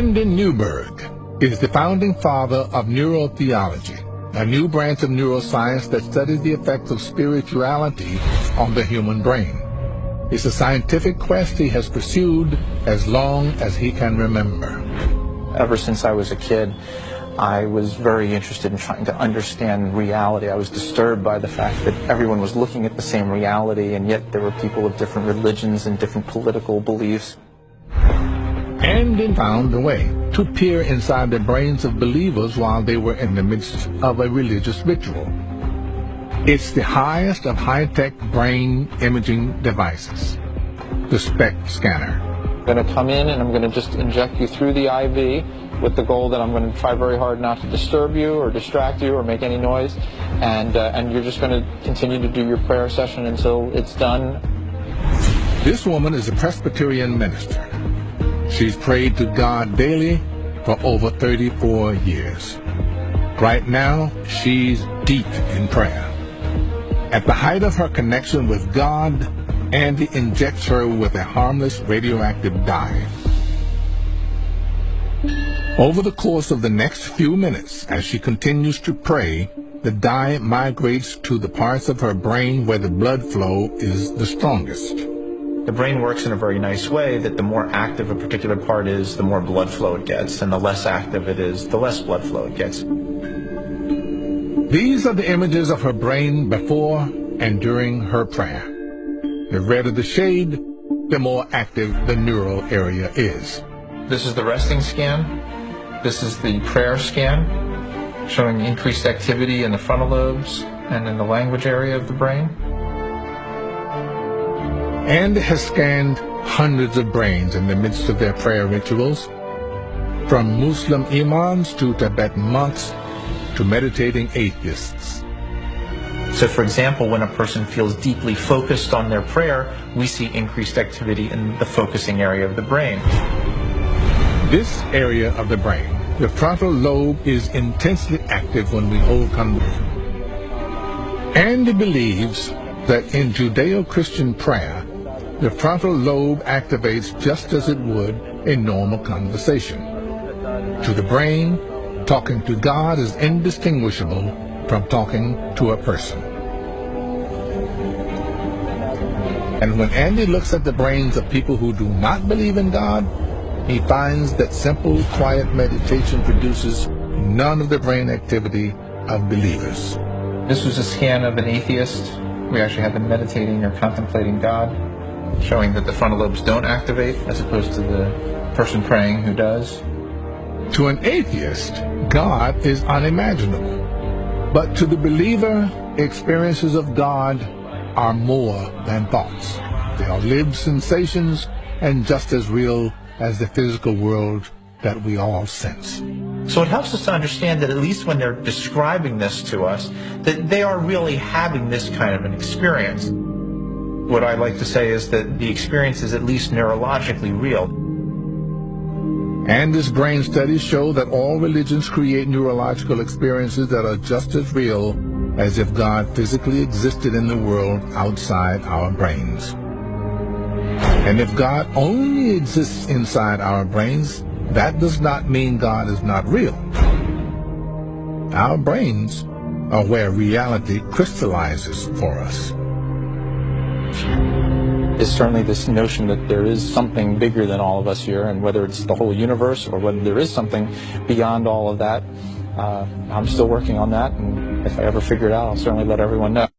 Newberg is the founding father of neurotheology, a new branch of neuroscience that studies the effects of spirituality on the human brain. It's a scientific quest he has pursued as long as he can remember. Ever since I was a kid, I was very interested in trying to understand reality. I was disturbed by the fact that everyone was looking at the same reality, and yet there were people of different religions and different political beliefs. And found a way to peer inside the brains of believers while they were in the midst of a religious ritual. It's the highest of high-tech brain imaging devices, the SPECT scanner. I'm going to come in and I'm going to just inject you through the IV with the goal that I'm going to try very hard not to disturb you or distract you or make any noise, and you're just going to continue to do your prayer session until it's done. This woman is a Presbyterian minister. She's prayed to God daily for over 34 years. Right now, she's deep in prayer. At the height of her connection with God, Andy injects her with a harmless radioactive dye. Over the course of the next few minutes, as she continues to pray, the dye migrates to the parts of her brain where the blood flow is the strongest. The brain works in a very nice way that the more active a particular part is, the more blood flow it gets, and the less active it is, the less blood flow it gets. These are the images of her brain before and during her prayer. The redder the shade, the more active the neural area is. This is the resting scan. This is the prayer scan, showing increased activity in the frontal lobes and in the language area of the brain. And has scanned hundreds of brains in the midst of their prayer rituals, from Muslim imams to Tibetan monks to meditating atheists. So, for example, when a person feels deeply focused on their prayer, we see increased activity in the focusing area of the brain. This area of the brain, the frontal lobe, is intensely active when we hold conversation. And he believes that in Judeo-Christian prayer, the frontal lobe activates just as it would in normal conversation. To the brain, talking to God is indistinguishable from talking to a person. And when Andy looks at the brains of people who do not believe in God, he finds that simple, quiet meditation produces none of the brain activity of believers. This was a scan of an atheist. We actually had them meditating or contemplating God, showing that the frontal lobes don't activate as opposed to the person praying who does. To an atheist, God is unimaginable. But to the believer, experiences of God are more than thoughts. They are lived sensations and just as real as the physical world that we all sense. So it helps us to understand that at least when they're describing this to us, that they are really having this kind of an experience. What I like to say is that the experience is at least neurologically real. And this brain studies show that all religions create neurological experiences that are just as real as if God physically existed in the world outside our brains. And if God only exists inside our brains, that does not mean God is not real. Our brains are where reality crystallizes for us. Is certainly this notion that there is something bigger than all of us here, and whether it's the whole universe or whether there is something beyond all of that, I'm still working on that, and if I ever figure it out, I'll certainly let everyone know.